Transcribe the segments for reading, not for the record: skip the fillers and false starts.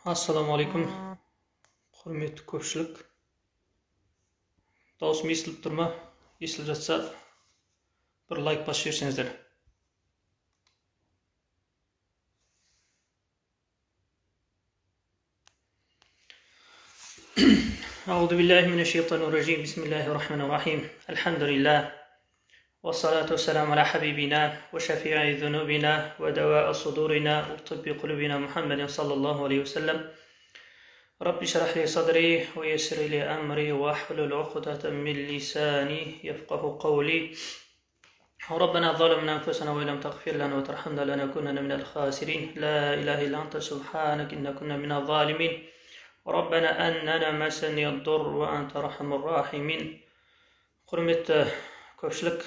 Assalomu alaykum, hurmatli ko'pchilik. Davosim eshitilib turmi? Eshitilib жатса, bir like bosib bersangizlar. A'udhu billahi minashaytanir rajim. Bismillahirrahmanirrahim. Alhamdulillah. والصلاة والسلام على حبيبنا وشفيع ذنوبنا ودواء صدورنا وطب قلوبنا محمد صلى الله عليه وسلم. رب اشرح لي صدري ويسر لي أمري واحلل عقدة من لساني يفقه قولي. ربنا ظلمنا أنفسنا وإن لم تغفر لنا وترحمنا لنكونن من الخاسرين. لا إله إلا أنت سبحانك إنا كنا من الظالمين. ربنا أننا مسني الضر وأنت أرحم الراحمين. Hürmetli köpçülük,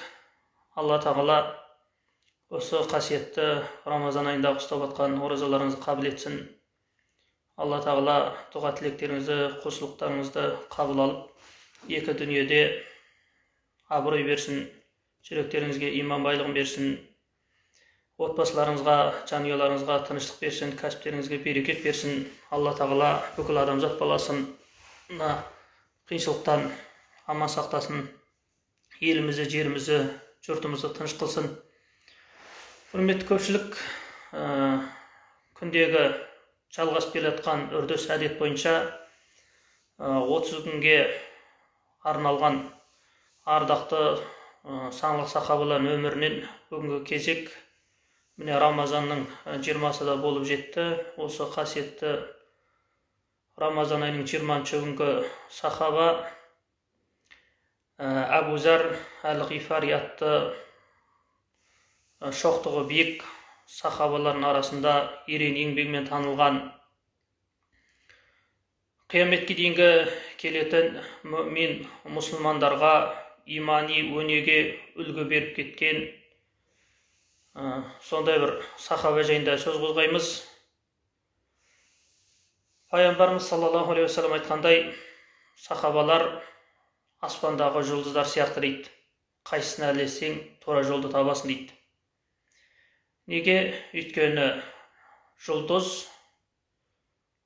Allah Teala осы қасиетті Рамазан айында ұстап жатқан оразаларыңызды қабыл етсін. Алла Тағала дұға тілектеріңізді, құлшылықтарыңызды қабыл алып, екі дүниеде абырой берсін, жүректеріңізге иман байлығын берсін, отбасыларыңызға, жанұяларыңызға тыныштық берсін, кәсіптеріңізге берекет берсін. Алла Тағала бүкіл адамзат баласына қиыншылықтан аман сақтасын, елімізді, жерімізді, жұртымызды тыныш қылсын. Құрметті көпшілік, күндегі жалғасып келе жатқан үрдіс әдет бойынша 30 күнге арналған ардақты саңлық сахабалардың өмірінен бүгінгі кезек міне Рамазанның 20-сы да болып жетті. Осы қасиетті Рамазан айының 20-шы күнгі сахаба Әбу Зар әл-Ғифари атты шоқтығы биік сахабалардың арасында ерен еңбегімен танылған, қияметке дейінгі келетін мүмин мұсылмандарға имани өнеге үлгі беріп кеткен сондай бір сахаба жайында сөз қозғаймыз. Пайғамбарымыз саллаллаху алейхи уассалам айтқандай, сахабалар аспандағы жұлдыздар сияқты дейді. Қайсысына ілессең, тура жолды табасың дейді. Неге? Өйткені жұлдыз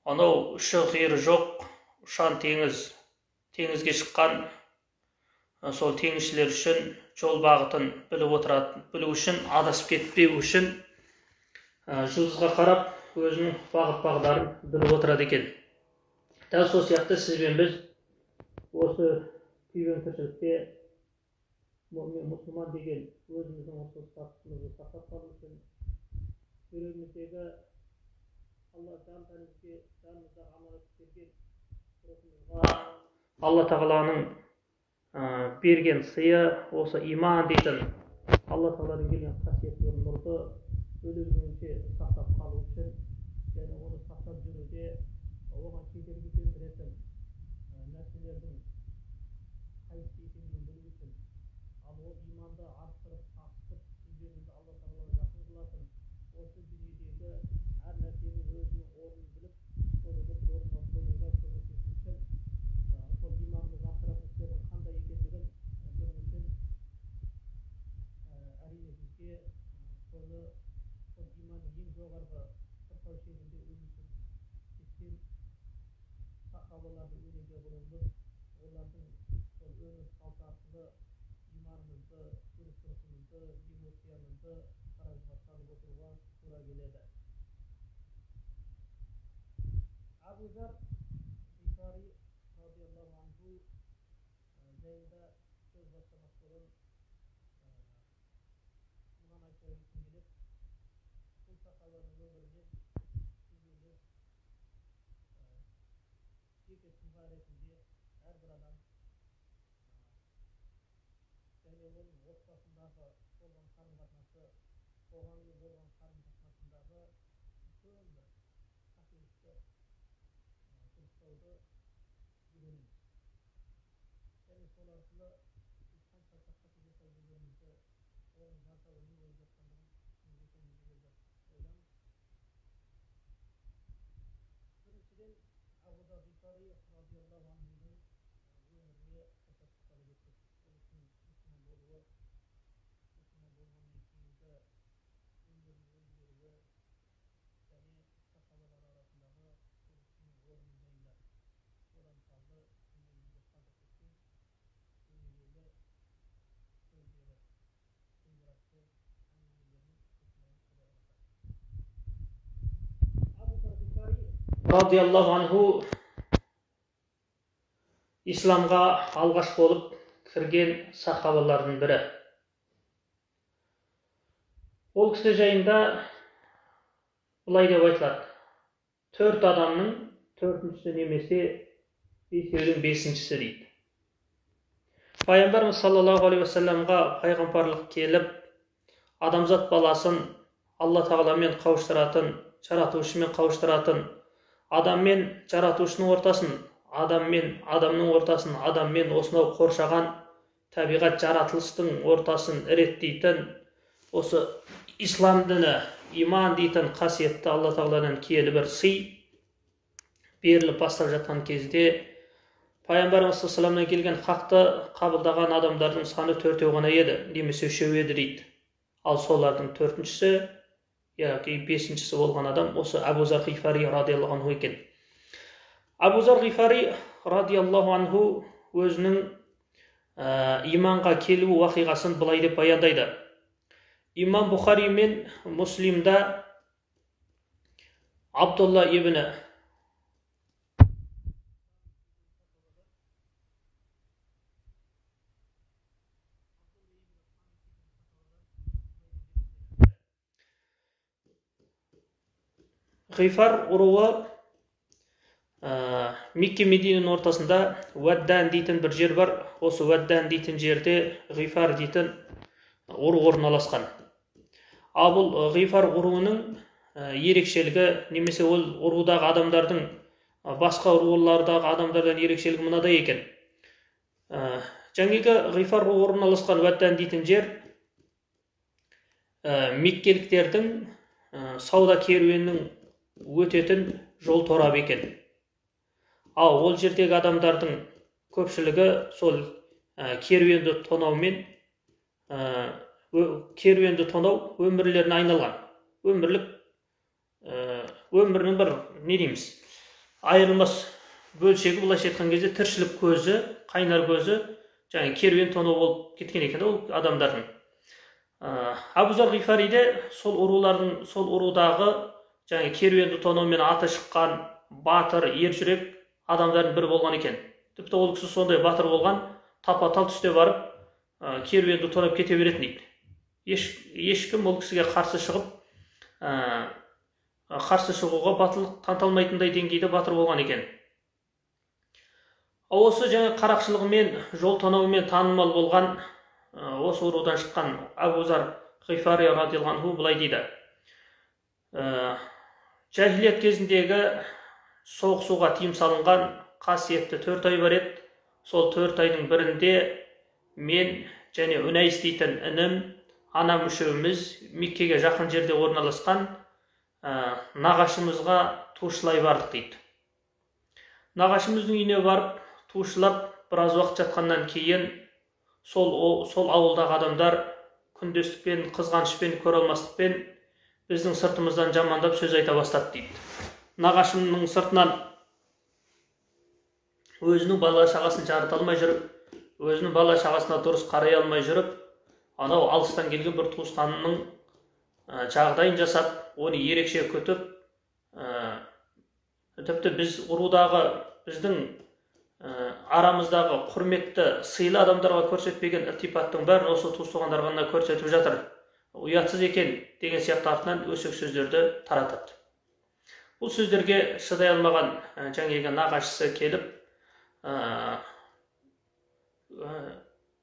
анау ұшы қиыры жоқ ұшан теңіз, теңізге шыққан сол теңізшілер үшін жол бағытын білу үшін, адасып кетпеу үшін жұлдызға қарап өзінің бағыт бағдарын біліп отырады екен. Дәл сол сияқты сіз бен біз осы күйбең тіршілікте мұсылман деген өзіміздің осы статусымызды сақтап қалу үшін жүрегіміздегі Алла жан тәнімізге, жанымыздағы аманат берген рухымызға Алла Тағаланың берген сыйы осы иман дейтін Алла Тағаланың берген қасиетті нұрды өле-өлгенше сақтап қалу үшін және оны сақтап жүруде оған кедергі келтіретін нәрселердің қайсы екенін білу үшін, ал ол иманды арттырып, тартып, жүрегімізді Алла Тағалаға жақын қылатын, осы дүниедегі әр нәрсенің өзінің орнын біліп, соны дұрыс орнына қоюға көмектесу үшін, сол иманымызды арттыратын істердің қандай екендігін білу үшін, әрине бізге соны сол иманның ең жоғарғы сырқау шегінде өмір сүріп кеткен сахабаларды өнеге қылуымыз, олардың сол өмір салты арқылы иманымызды, дұрыс-дұрысымызды, эмоциямызды таразыға салып отыруға тура келеді. Әбу Зар Ғифари радиаллаху анху жайында сөз бастамас бұрын мынаны айта кеткім келеді. Бұл сахабаның өмірінен сіз жеке тұлға ретінде әрбір адам және оның отбасындағы болған қарым-қатынасы, қоғаммен болған қарым-қатынасындағы үлкен бір қателікті дұрыстауды үйренеміз. Және сол арқылы біз қаншалықты қате жасап жүргенімізді, оның зардабы не болып жатқандығын түсініп жетеміз деп ойлаймыз. Біріншіден, Әбу Зар Ғифари радиаллаху анхудың өміріне қысқа тоқталып өттік. Ол кісінің мұсылман болуы, мұсылман болғаннан кейінгі өмірін өндіруі және сахабалар арасындағы радиаллаху анху исламға алғаш болып кірген сахабалардың бірі. Ол кісі жайында былай деп айтылады: 4 адамның 4-шісі немесе 5-дің 5-шісі дейді. Пайғамбарымыз саллаллаху алейхи уассаламға пайғамбарлық келіп, адамзат баласын Алла тағаламен қауыштыратын, жаратушымен қауыштыратын, адаммен жаратушының ортасын, адаммен адамның ортасын, адаммен осынау қоршаған табиғат жаратылыстың ортасын реттейтін осы ислам діні, иман дейтін қасиетті Алла тағаладан киелі бір сый беріліп бастап жатқан кезде Пайғамбарымыз саллаллаху алейхи келген хақты қабылдаған адамдардың саны 4 ғана еді, немесе 3 еді дейді. Ал солардың 4-шісі яки 5-шісі болған адам осы Абу Зар Ғифари радиаллаху анху екен. Абу Зар Ғифари радиаллаху анху өзінің иманға келу уақиғасын былай деп баяндайды. Имам Бухари мен Муслимда Абдулла ибн Ғифар ұруы Мекке Мединаның ортасында Уаддан дейтін бір жер бар. Осы Уаддан дейтін жерде Ғифар дейтін ұру орналасқан. Ал бұл Ғифар ұруының ерекшелігі, немесе ол ұрудағы адамдардың басқа ұруылардағы адамдардан ерекшелігі мынадай екен. Жаңағы Ғифар ұруы орналасқан Уаддан дейтін жер меккеліктердің сауда керуенінің өтетін жол торабы екен. Ал ол жердегі адамдардың көпшілігі сол керуенді тонаумен, керуенді тонау өмірлеріне айналған. Өмірінің бір, не дейміз, айырылмас бөлшегі, былайша айтқан кезде тіршілік көзі, қайнар көзі, жаңағы керуен тонау болып кеткен екен ол адамдардың. Абу Зар Ғифариде сол ұрудағы жаңағы керуенді тонаумен аты шыққан батыр, ержүрек адамдардың бірі болған екен. Тіпті ол кісі сондай батыр болған, тапа-тал түсте барып, керуенді тонап кете беретін дейді. Ешкім ол кісіге қарсы шығуға батылдық таныталмайтындай деңгейде батыр болған екен. Осы жаңа қарақшылығымен, жол тонауымен танымал болған осы ұрудан шыққан Абу Зар Ғифари радиаллаху анху былай дейді: Жахилият кезіндегі соғысуға тыйым салынған қасиетті 4 ай бар еді. Сол 4 айдың бірінде мен және Үнәйс дейтін інім, анам үшеуміз Меккеге жақын жерде орналасқан нағашымызға туышылай бардық дейді. Нағашымыздың үйіне барып туышылап біраз уақыт жатқаннан кейін сол ауылдағы адамдар күндестікпен, қызғанышпен, көре алмастықпен біздің сыртымыздан жамандап сөз айта бастады дейді. Нағашымның сыртынан өзінің бала шағасын жарыта алмай жүріп, өзінің бала шағасына дұрыс қарай алмай жүріп, анау алыстан келген бір туысқанының жағдайын жасап, оны ерекше күтіп, тіпті біз ұрудағы біздің арамыздағы құрметті, сыйлы адамдарға көрсетпеген ілтипаттың бәрін осы туыс-туғандарға ғана көрсетіп жатыр. Ұятсыз екен деген сияқты артынан өсек сөздерді таратады. Бұл сөздерге шыдай алмаған жаңағы нағашысы келіп,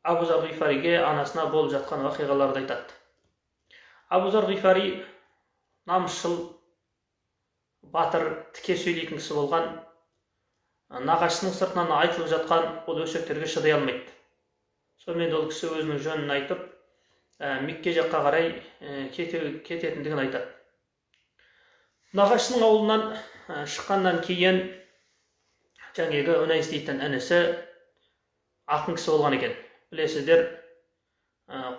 Абу Зар Ғифариге анасына болып жатқан уақиғаларды айтады. Абу Зар Ғифари намысшыл, батыр, тіке сөйлейтін кісі болған. Нағашысының сыртынан айтылып жатқан ол өсектерге шыдай алмайды. Сонымен ол кісі өзінің жөнін айтып, Мекке жаққа қарай кететіндігін айтады. Нағашысының ауылынан шыққаннан кейін жаңағы Үнәйс дейтін інісі ақын кісі болған екен. Білесіздер,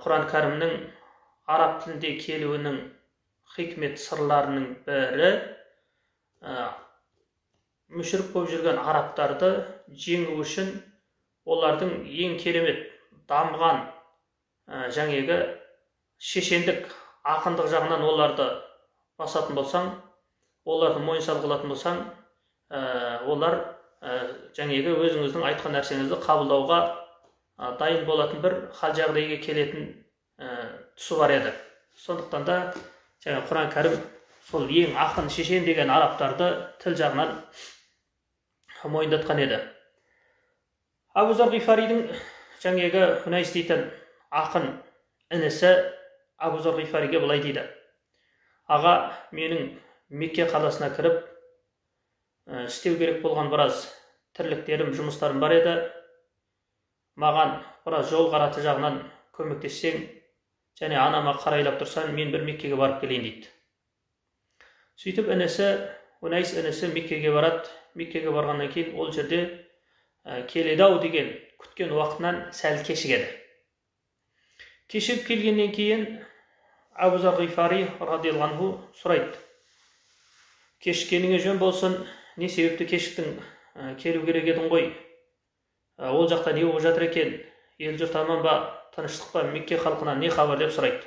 Құран кәрімнің араб тілінде келуінің хикмет сырларының бірі мүшрік болып жүрген арабтарды жеңу үшін олардың ең керемет дамыған жаңағы шешендік, ақындық жағынан оларды басатын болсаң, оларды мойынсал қылатын болсаң, олар жаңағы өзіңіздің айтқан нәрсеңізді қабылдауға дайын болатын бір хал жағдайға келетін тұсы бар еді. Сондықтан да жаңа Құран кәрім сол ең ақын шешен деген арабтарды тіл жағынан мойындатқан еді. Абу Зар Ғифаридің жаңағы Унайс дейтін ақын інісі Абу Зар Ғифариге былай дейді: аға, менің Мекке қаласына кіріп, істеу керек болған біраз тірліктерім, жұмыстарым бар еді. Маған біраз жол қараты жағынан көмектессең, және анама қарайлап тұрсан, мен бір Меккеге барып келейін дейді. Сөйтіп Унайс інісі Меккеге барады. Меккеге барғаннан кейін ол жерде келеді-ау деген күткен уақытынан сәл кешігеді. Кешігіп келгеннен кейін Абу Зар Ғифари радиаллаху анху сұрайды: кешіккеніңе жөн болсын, не себепті кешіктің, келу керек едің ғой, ол жақта не болып жатыр екен, ел жұрт аман ба, тыныштық па, Мекке халқынан не хабар деп сұрайды.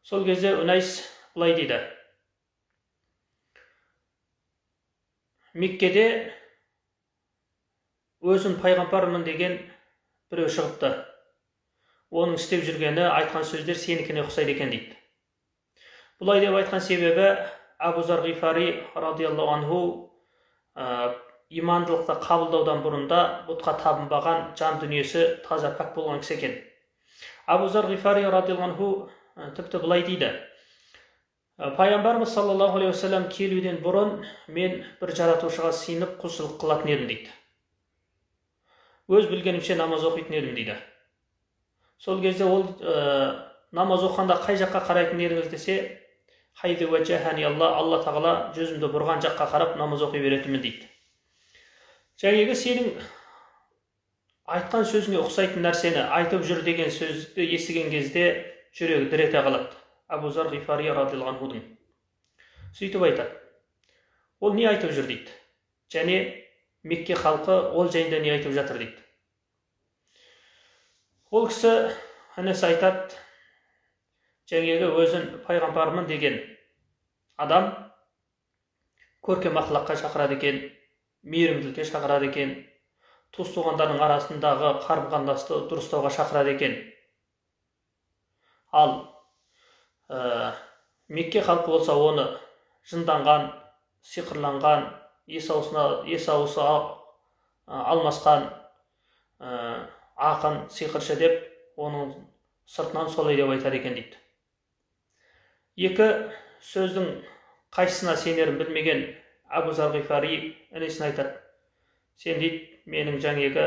Сол кезде Унайс былай дейді: Меккеде өзім пайғамбармын деген біреу шығыпты. Оның істеп жүргені, айтқан сөздер сенікіне ұқсайды екен дейді. Бұлай деп айтқан себебі, Абу Зар Ғифари радиаллаху анху имандылықты қабылдаудан бұрында бұтқа табынбаған, жан дүниесі таза пәк болған кісі екен. Абу Зар Ғифари радиаллаху анху тіпті былай дейді: пайғамбарымыз саллаллаху алейхи уассалам келуден бұрын мен бір жаратушыға сыйынып құлшылық қылатын едім дейді. Өз білгенімше намаз оқитын едім дейді. Сол кезде ол намаз оқығанда қай жаққа қарайтын едіңіз десе, хайду ваджахани Алла тағала жүзімді бұрған жаққа қарап намаз оқи беретінмін дейді. Жаңағы сенің айтқан сөзіне ұқсайтын нәрсені айтып жүр деген сөзді естіген кезде жүрегі дір ете қалады Абу Зар Ғифари радиаллаху анхудың. Сөйтіп айтады: ол не айтып жүр дейді, және Мекке халқы ол жайында не айтып жатыр дейді. Ол кісі інісі айтады: жаңағы өзін пайғамбармын деген адам көркем ақылаққа шақырады екен, мейірімділікке шақырады екен, туыс туғандардың арасындағы қарым-қатынасты дұрыстауға шақырады екен. Ал Мекке халқы болса оны жынданған, сиқырланған, ес ауысы алмасқан ақын, сиқыршы деп, оның сыртынан солай деп айтады екен дейді. Екі сөздің қайсысына сенерін білмеген Абу Зар Ғифари інісіне айтады: сен дейді, менің жаңағы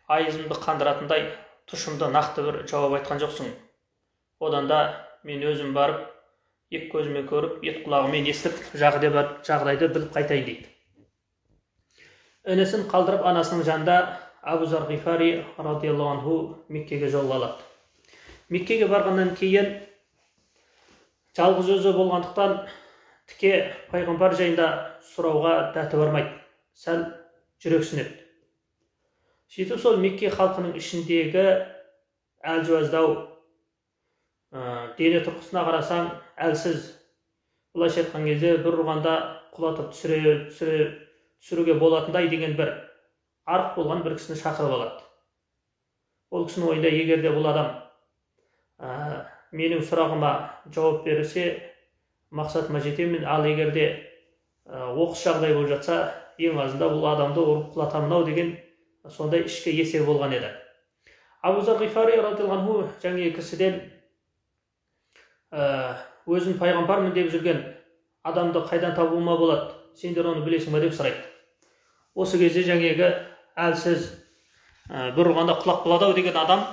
айызымды қандыратындай тұшымды нақты бір жауап айтқан жоқсың. Одан да мен өзім барып, екі көзіме көріп, ет құлағымен естіп, жағдайды біліп қайтайын дейді. Інісін қалдырып анасының жанында Абу Зар Ғифари радиаллаху анху Меккеге жол алады. Меккеге барғаннан кейін жалғыз өзі болғандықтан тіке пайғамбар жайында сұрауға дәті бармайды, сәл жүрексінеді. Сөйтіп сол Мекке халқының ішіндегі әлжуаздау, дене тұрқысына қарасаң әлсіз, былайша айтқан кезде бір ұрғанда құлатып түсіруге болатындай деген бір арық болған бір кісіні шақырып алады. Ол кісінің ойында, егер де бұл адам менің сұрағыма жауап берсе, мақсатыма жетемін, ал егер де оқыс жағдай болып жатса, ең азында бұл адамды ұрып құлатамын-ау деген сондай ішкі есебі болған еді. Абу Зар Ғифари радиаллаху анху жаңағы кісіден өзін пайғамбармын деп жүрген адамды қайдан табуыма болады, сендер оны білесің бе деп сұрайды. Осы кезде жаңағы әлсіз, бір ұрғанда құлақ болады-ау деген адам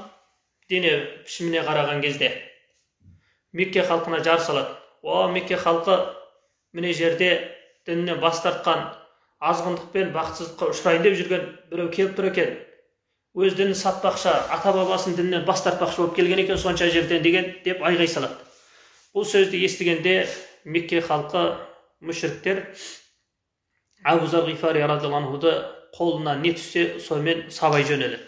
дене пішіміне қараған кезде Мекке халқына жар салады: Мекке халқы, міне жерде дінінен бас тартқан, азғындықпен бақытсыздыққа ұшырайын деп жүрген біреу келіп тұр екен. Өз дінін сатпақша, ата бабасының дінінен бас тартпақшы болып келген екен сонша жерден деген деп айғай салады. Бұл сөзді естігенде Мекке халқы, мүшриктер Абу Зар Ғифари радиаллаху анхуды қолына не түссе сонымен сабай жөнеледі.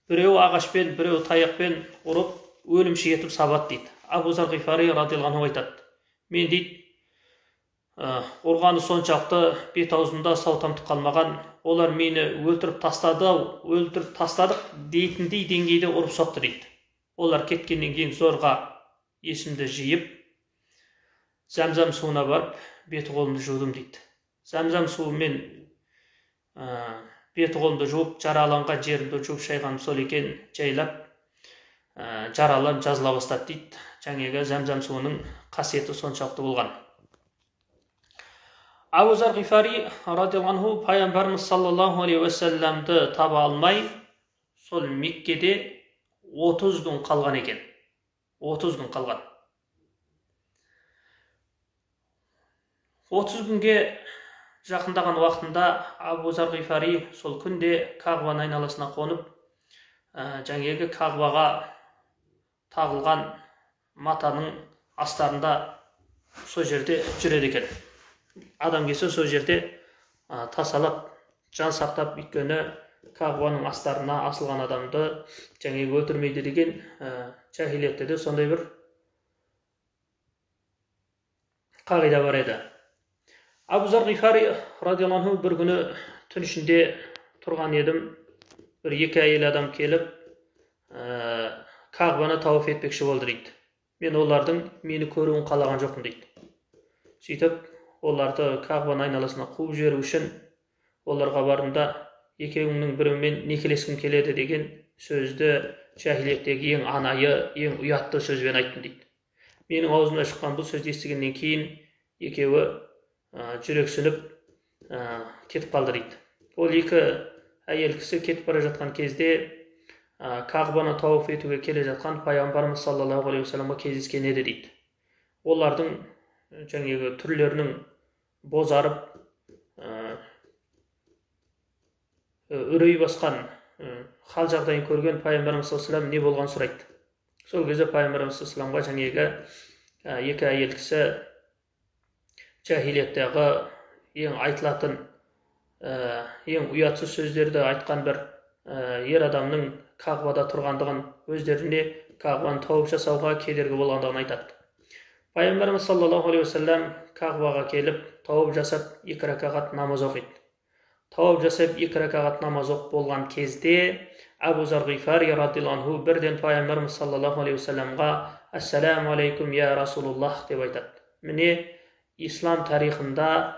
Біреу ағашпен, біреу таяқпен ұрып, өлімші етіп сабады дейді. Абу Зар Ғифари радиаллаху анху айтады: мен дейді, Ұрғаны соншалықты бет аузымда сау тамтық қалмаған, олар мені өлтіріп тастадық дейтіндей деңгейде ұрып соқты дейді. Олар кеткеннен кейін зорға есімді жиып, Зәмзәм суына барып, беті қолымды жудым дейді. Зәмзәм суымен беті қолымды жуып, жараланған жерімді жуып шайғаным сол екен, жайлап, жараланып жазыла бастады дейді. Жаңағы Зәмзәм суының қасиеті соншалықты болған. Абу Зар Ғифари радиаллаху анху пайғамбарымыз саллаллаху алейхи уассаламды таба алмай, сол Меккеде 30 күн қалған екен. 30 күн қалған. 30 күнге жақындаған уақытында Абу Зар Ғифари сол күнде Кағбаның айналасына қонып, жаңағы Кағбаға тағылған матаның астарында сол жерде жүреді екен. Адам келсе сол жерде тасалап, жан сақтап, өйткені Кағбаның астарына асылған адамды жаңағы өлтірмейді деген жахилиятте де сондай бір қағида бар еді. Абу Зар Ғифари радиаллаху анху бір күні түн ішінде тұрған едім, бір екі әйел адам келіп Кағбаны тауаф етпекші болды дейді. Мен олардың мені көруін қалаған жоқпын дейді. Сөйтіп, оларды Кағбаның айналасына қуып жіберу үшін оларға барымда екеуіңнің бірімен некелескім келеді деген сөзді жахилияттегі ең анайы, ең ұятты сөзбен айттым дейді. Менің аузымнан шыққан бұл сөзді естігеннен кейін екеуі жүрексініп кетіп қалды дейді. Ол екі әйел кісі кетіп бара жатқан кезде Кағбаны тауаф етуге келе жатқан пайғамбарымыз саллаллаху алейхи уассаламға кездескен еді дейді. Олардың жаңағы түрлерінің бозарып, үрей басқан хал жағдайын көрген пайғамбарымыз саллаллаху алейхи уассалам не болған сұрайды. Сол кезде пайғамбарымыз саллаллаху алейхи уассаламға жаңағы екі әйел кісі жахилияттағы ең айтылатын, ең ұятсыз сөздерді айтқан бір ер адамның Кағбада тұрғандығын, өздеріне Кағбаны тауып жасауға кедергі болғандығын айтады. Пайғамбарымыз саллаллаху алейхи уассалам Кағбаға келіп, тауып жасап, 2 ракағат намаз оқиды. Тауып жасап, 2 ракағат намаз оқып болған кезде Абу Зар Ғифари радиаллаху анху бірден пайғамбарымыз саллаллаху алейхи уассаламға «Ассаламу алейкум я Расулуллах» деп айтады. Міне, ислам тарихында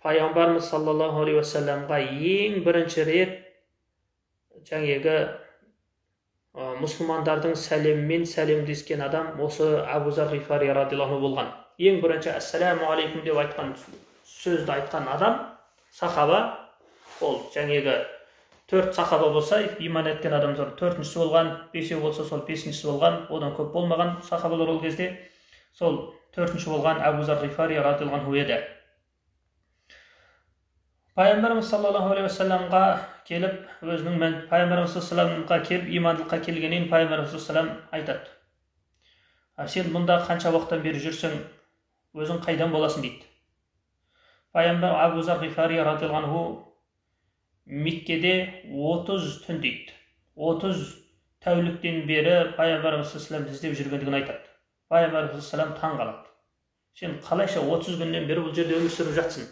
пайғамбарымыз саллаллаху алейхи уассаламға ең бірінші рет жаңағы мұсылмандардың сәлеммен сәлемдескен адам осы Абу Зар Ғифари радиаллаху анху болған. Ең бірінші «Ассаламу алейкум» деп айтқан сөзді айтқан адам, сахаба, ол жаңағы 4 сахаба болса, иман еткен адамдар 4-шісі болған, 5 болса сол 5-шісі болған, одан көп болмаған сахабалар ол кезде, сол 4-ші болған Абу Зар Ғифари радиаллаху анху еді. Пайғамбарымыз саллаллаху алейхи уассаламға келіп, пайғамбарымыз саллаллаху келіп, имандылыққа келгеннен пайғамбарымыз саллаллаху айтады: «Сен мұнда қанша уақыттан бері жүрсің, өзің қайдан боласың?» дейді. Пайғамбар Абу Зар Ғифари радиаллаху анху Меккеде 30 түн дейді. 30 тәуліктен бері пайғамбарымыз саллаллаху іздеп жүргендігін айтады. Пайғамбарымыз саллаллаху таң қалады. Сен қалайша 30 күннен бері бұл жерде өмір сүріп жатсың?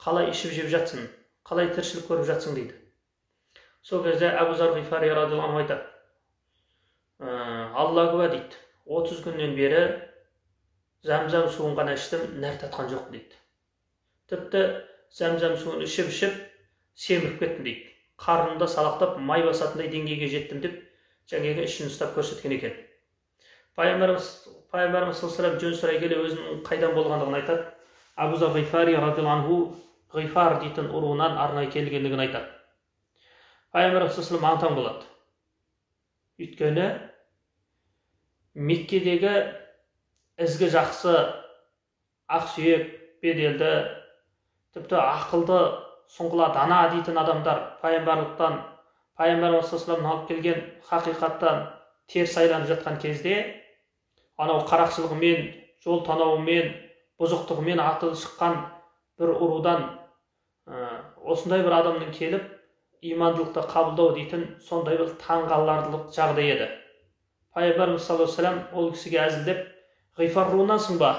Қалай ішіп жеп жатсың? Қалай тіршілік көріп жатсың дейді. Сол кезде Абу Зар Ғифари радиаллаху анху айтады: «Алла куә» дейді. 30 күннен бері Зәмзәм суын ғана іштім, нәр татқан жоқ дейді. Тіпті Зәмзәм суын ішіп семіріп кеттім дейді. Қарнымда салақтап, май басатындай деңгейге жеттім деп, жаңағы ішін ұстап көрсеткен екен. Пайғамбарымыз саллаллаху алейхи жөн сұрай келе өзінің қайдан болғандығын айтады. Абу Зар Ғифари радиаллаху анху Ғифар дейтін ұруынан арнайы келгендігін айтады. Пайғамбарымыз саллаллаху алейхи таң болады. Өйткені Меккедегі ізгі жақсы, ақсүйек, беделді, тіпті ақылды, сұңғыла дана дейтін адамдар пайғамбарлықтан, пайғамбарымыз саллаллаху алейхи алып келген хақиқаттан теріс айланып жатқан кезде, анау қарақшылығымен, жол танауымен, бұзықтығымен аты шыққан бір ұрудан осындай бір адамның келіп, имандылықты қабылдау дейтін сондай бір таңғаларлық жағдай еді. Пайғамбарымыз саллаллаху алейхи вассалам ол кісіге әзілдеп: «Ғифар руынансың ба?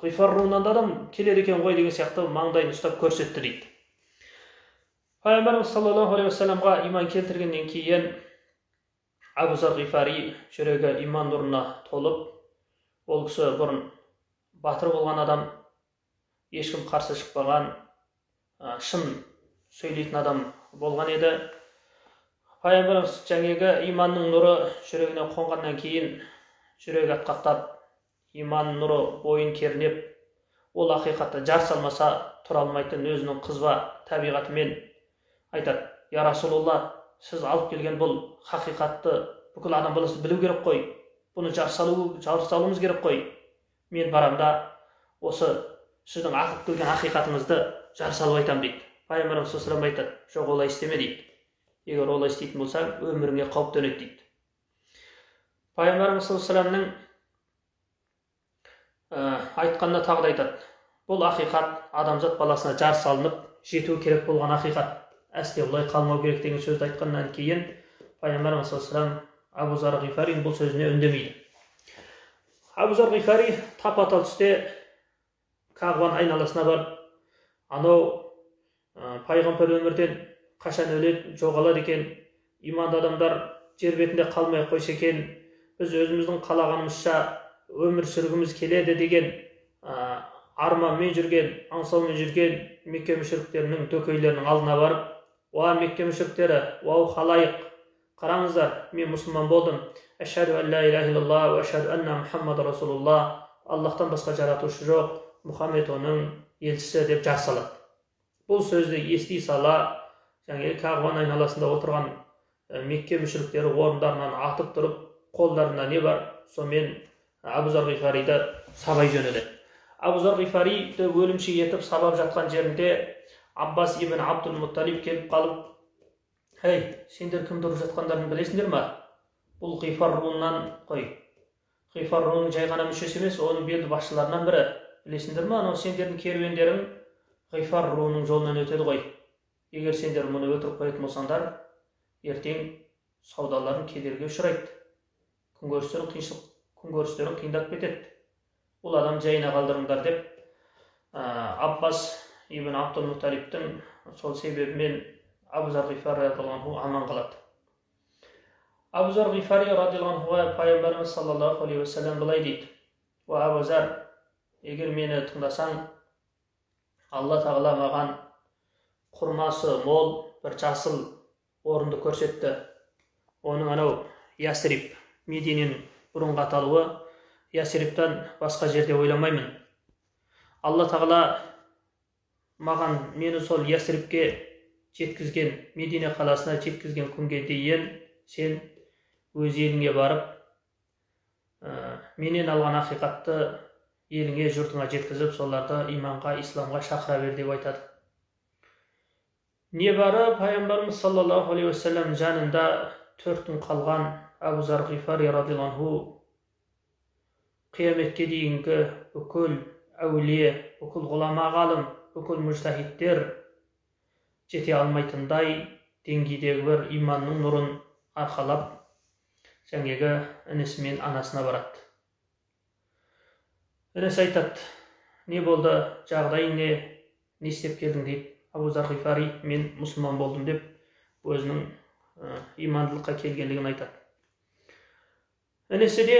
ғифар руынан да адам келеді екен ғой деген сияқты маңдайын ұстап көрсетті дейді. Пайғамбарымыз саллаллаху алейхи уассаламға иман келтіргеннен кейін Абу Зар Ғифари жүрегі иман нұрына толып, ол кісі бұрын батыр болған адам, ешкім қарсы шықпаған, шын сөйлейтін адам болған еді. Пайғамбарымыз жаңағы иманның нұры жүрегіне қонғаннан кейін жүрегі атқақтап, иман нұры бойын кернеп, ол ақиқатты жар салмаса тұра алмайтын өзінің қызба табиғатымен айтады: «Я Расулулла, сіз алып келген бұл хақиқатты бүкіл адам баласы білу керек қой, бұны жар салуымыз керек қой. Мен барамда осы сіздің ақып келген ақиқатыңызды жар салып айтам» дейді. Пайғамбарымыз саллаллаху алейхи айтады: «Жоқ, олай істеме» дейді. «Егер олай істейтін болсаң, өміріңе қауіп төнеді» дейді. Пайғамбарымыз саллаллаху алейхи айтқанына тағы да айтады: «Бұл ақиқат адамзат баласына жар салынып жету керек болған ақиқат. Әсте олай қалмау керек» деген сөзді айтқаннан кейін Пайғамбарымыз саллаллаху алейхи Абу Зар Ғифари бұл сөзіне үндемейді. Абу Зар Ғифари тапа-тал түсте Кағбаның айналасына барып, анау пайғамбар өмірден қашан өледі, жоғалады екен, иманды адамдар жер бетінде қалмай қойса екен, біз өзіміздің қалағанымызша өмір сүргіміз келеді деген арманмен жүрген, аңсаумен жүрген Мекке мүшриктерінің дөкейлерінің алдына барып: «Уа Мекке мүшриктері, уа халайық, қараңыздар, мен мұсылман болдым. Ашхаду ан ла иляха иллаллах ва ашхаду анна Мухаммад Расулуллах. Аллахтан басқа жаратушы жоқ, Мұхаммед оның елшісі» деп жар салады. Бұл сөзді ести сала, Кағбаның айналасында отырған Мекке мүшриктері орындарынан атып тұрып, қолдарында не бар, сонымен Абу Зар Ғифариді сабай жөнеледі. Абу Зар Ғифариді өлімші етіп сабап жатқан жерінде Аббас ибн Абдул Мутталиб келіп қалып: «Хей, сендер кімді ұрып жатқандарын білесіңдер ме? Бұл Ғифар руынан қой. Ғифар руының жай ғана мүшесі емес, оның белді басшыларынан бірі. Білесіңдер ме, анау сендердің керуендерің Ғифар руының жолынан өтеді ғой. Егер сендер мұны өлтіріп қоятын болсаңдар, ертең саудаларың кедергі ұшырайды. Күнкөрістерің қиындап кетеді. Бұл адам жайына қалдырыңдар» деп Аббас ибн Абдул Мутталибтің сол себебімен Абу Зар Ғифари радиаллаху анху аман қалады. Абу Зар Ғифари радиаллаху анхуға Пайғамбарымыз саллаллаху алейхи уассалам былай дейді: «Уа Абу Зар, егер мені тыңдасаң, Алла тағала маған құрмасы мол бір жасыл орынды көрсетті. Оның анау Ясриб, Мединенің бұрынғы аталуы. Ясрибтан басқа жерде ойламаймын. Алла тағала маған мені сол Ясрибке жеткізген, Медине қаласына жеткізген күнге дейін сен өз еліңе барып, менен алған ақиқатты еліңе, жұртыңа жеткізіп, соларды иманға, исламға шақыра бер» деп айтады. Небары Пайғамбарымыз саллаллаху алейхи уассалам жанында 4 күн қалған Абу Зар Ғифари радиаллаху анху қияметке дейінгі бүкіл әулие, бүкіл ғұлама ғалым, бүкіл мүжтахидтер жете алмайтындай деңгейдегі бір иманның нұрын арқалап, жаңағы інісі мен анасына барады. Інісі айтады: «Не болды, жағдайың не істеп келдің?» дейді. Абу Зар Ғифари: «Мен мұсылман болдым» деп өзінің имандылыққа келгенлігін айтады. Інісі де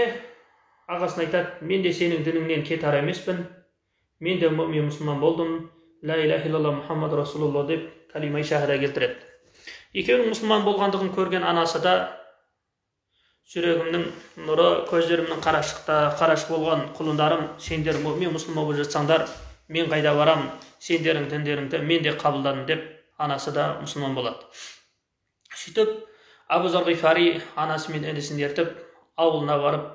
ағасына айтады: «Мен де сенің дініңнен кетар емеспін, мен де мұсылман болдым, ла иляха иллаллах Мұхаммад Расулуллах» деп калима шахада келтіреді. Екеуінің мұсылман болғандығын көрген анасы да: «Жүрегімнің нұры, көздерімнің қарашық болған құлындарым, сендер мен мұсылман болып жатсаңдар, мен қайда барамын, сендердің діндеріңді мен де қабылдадым» деп анасы да мұсылман болады. Сөйтіп Абу Зар Ғифари анасы мен інісін ертіп ауылына барып,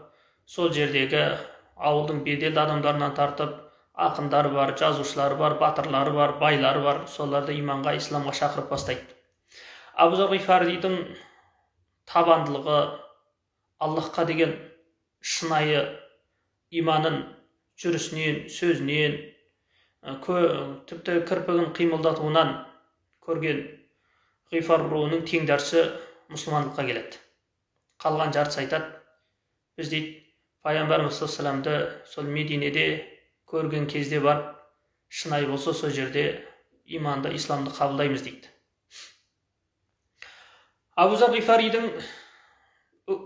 сол жердегі ауылдың беделді адамдарынан тартып, ақындары бар, жазушылары бар, батырлары бар, байлары бар, соларды иманға, исламға шақырып бастайды. Абу Зар Ғифаридің табандылығы, Аллахқа деген шынайы иманын жүрісінен, сөзінен, тіпті кірпігін қимылдатуынан көрген Ғифар руының тең жартысы мұсылмандыққа келеді. Қалған жартысы айтады: «Біз» дейді, «Пайғамбарымыз саллаллаху алейхи уассаламды сол Мединеде көрген кезде бар, шынайы болса сол жерде иманды, исламды қабылдаймыз дейді. Абу Зар Ғифаридің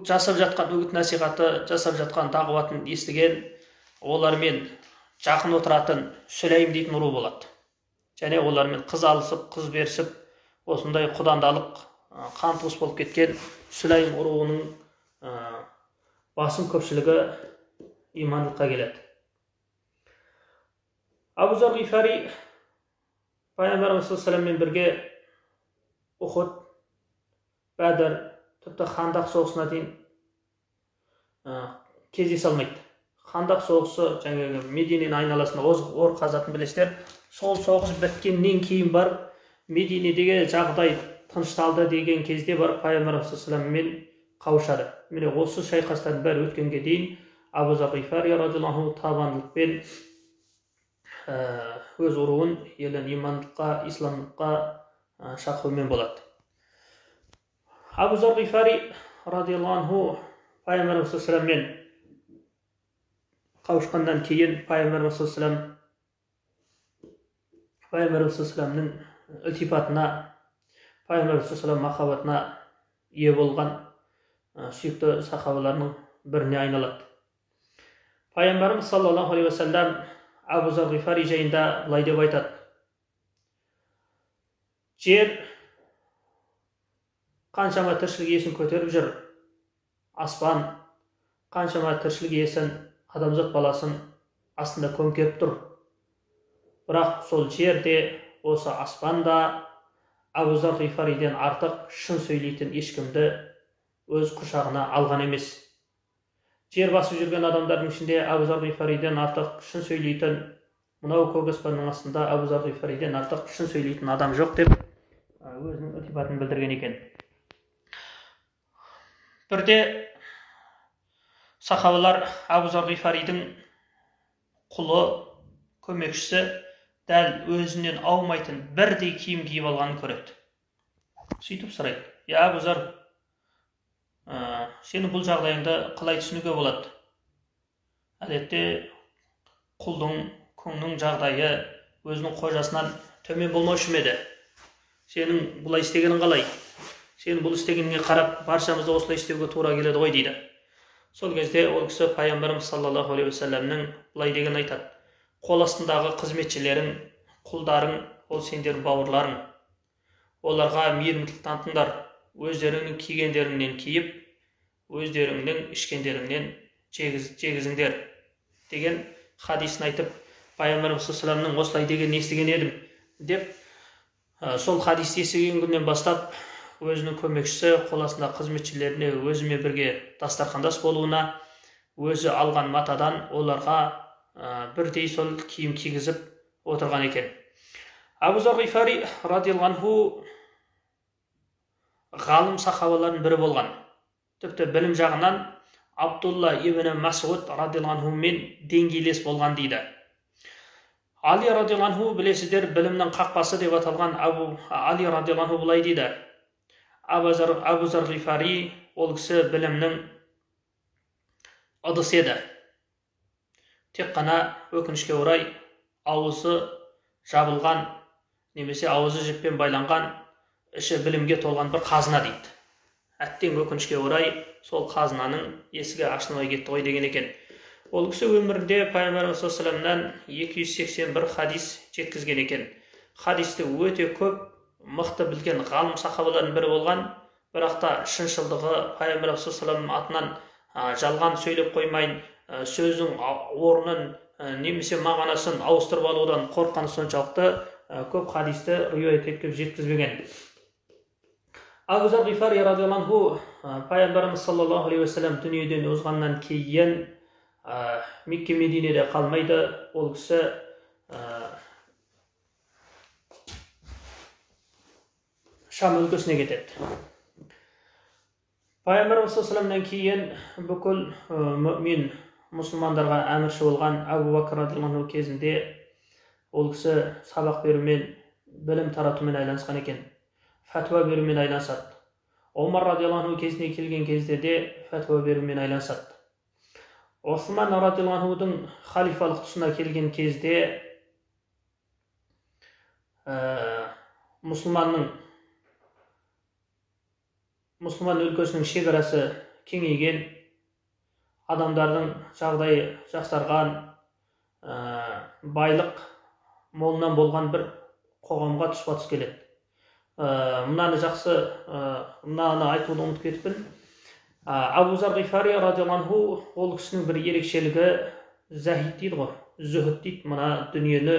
жасап жатқан үгіт насихаты, жасап жатқан дағуатын естіген, олармен жақын отыратын Сүлейм дейтін ру болады. Және олармен қыз алысып, қыз берісіп, осындай құдандалық қан туыс болып кеткен Сүлейм руының басым көпшілігі имандылыққа келеді. Абу Зар Ғифари Пайғамбарымыз саллаллаху алейхи бірге Ухуд, Бәдір, тіпті Хандақ соғысына дейін кездесе алмайды. Хандақ соғысы жаңағы Мединенің айналасында ор қазатын білесіздер. Сол соғыс біткеннен кейін бар Мединедегі жағдай тынышталды деген кезде бар Пайғамбарымыз саллаллаху алейхи вассаламмен қауышады. Міне осы шайқастардың бәрі өткенге дейін Абу Зар Ғифари радиаллаху анху табандылықпен өз ұруын елін имандылыққа, исламдыққа шақырумен болады. Абу Зар Ғифари радиаллаху анху Пайғамбарымыз саллаллаху алейхи вассаламмен қауышқаннан кейін Пайғамбарымыз саллаллаху алейхи вассаламның ілтипатына, Пайғамбарымыз саллаллаху алейхи махаббатына ие болған сүйікті сахабаларының біріне айналады. Пайғамбарымыз саллаллаху алейхи вассалам Абу Зар Ғифари жайында былай деп айтады: жер қаншама тіршілік иесін көтеріп жүр, аспан қаншама тіршілік иесін, адамзат баласын астында көмкеріп тұр. Бірақ сол жерде, осы аспанда Абу Зар Ғифариден артық шын сөйлейтін ешкімді өз құшағына алған емес. Жер басып жүрген адамдардың ішінде Абу Зар Ғифариден артық шын сөйлейтін, мынау көк аспанның астында Абу Зар Ғифариден артық шын сөйлейтін адам жоқ деп өзінің ілтипатын білдірген екен. Бірде сахабалар Абу Зар Ғифаридің құлы, көмекшісі дәл өзінен аумайтын бірдей киім киіп алғанын көреді. Сөйтіп сұрайды: "Я Абу Зар, сені бұл жағдайыңды қалай түсінуге болады? Әдетте құлдың, күңнің жағдайы өзінің қожасынан төмен болмаушы ма еді? Сенің бұлай істегенің қалай? Сенің бұл істегеніңе қарап, баршамызды осылай істеуге тура келеді ғой" дейді. Сол кезде ол кісі Пайғамбарымыз саллаллаху алейхи вассаламның былай деген айтады: "Қол астындағы қызметшілерің, құлдарың, ол сендердің бауырларың. Оларға мейірімділік танытыңдар, өздеріңнің кигендеріңнен киіп, өздеріңнің ішкендеріңнен жегізіңдер" деген хадисін айтып, Пайғамбарымыз саллаллаху алейхи вассаламның осылай деген естіген едім деп, сол хадисті естіген күннен бастап өзінің көмекшісі, қол астындағы қызметшілеріне өзімен бірге дастархандас болуына, өзі алған матадан оларға бірдей сол киім кигізіп отырған екен. Абу Зар Ғифари радиаллаху анху ғалым сахабалардың бірі болған. Тіпті білім жағынан Абдулла ибн Масғуд радиаллаху анхумен деңгейлес болған дейді. Али радиаллаху анху, білесіздер, білімнің қақпасы деп аталған Али радиаллаху анху былай дейді: Абу Зар Ғифари ол кісі білімнің ыдысы еді. Тек қана өкінішке орай ауызы жабылған, немесе ауызы жіппен байланған, іші білімге толған бір қазына дейді. Әттең өкінішке орай сол қазынаның есігі ашылмай кетті ғой деген екен. Ол кісі өмірінде Пайғамбарымыз саллаллаху алейхи вассаламнан 281 хадис жеткізген екен. Хадисті өте көп, мықты білген ғалым сахабалардың бірі болған, бірақ та шыншылдығы, Пайғамбарымыз саллаллаху алейхи вассаламның атынан жалған сөйлеп қоймайын, сөздің орнын немесе мағынасын ауыстырып алудан қорыққаны соншалықты көп хадисті риуаят етіп жеткізбеген. Абу Зар Ғифари радиаллаху анху Пайғамбарымыз саллаллаху алейхи вассалам дүниеден озғаннан кейін Мекке Мединеде қалмайды. Ол кісі Шам өлкесіне кетеді. Пайғамбарымыз саллаллаху алейхи вассаламнан кейін бүкіл мүмин мұсылмандарға әмірші болған Абу Бакр радиаллаху анху кезінде ол кісі сабақ берумен, білім таратумен айланысқан екен. Фәтуа берумен айланысады. Омар радиаллаху анху кезіне келген кезде де фәтуа берумен айланысады. Осман радиаллаху анхудың халифалық тұсына келген кезде мұсылман өлкесінің шекарасы кеңейген, адамдардың жағдайы жақсарған, байлық молынан болған бір қоғамға тұспа-тұс келеді. Мынаны айтуды ұмытып кетіппін. Абу Зар Ғифари радиаллаху анху, ол кісінің бір ерекшелігі зәһид дейді ғой, зүһід дейді. Мына дүниені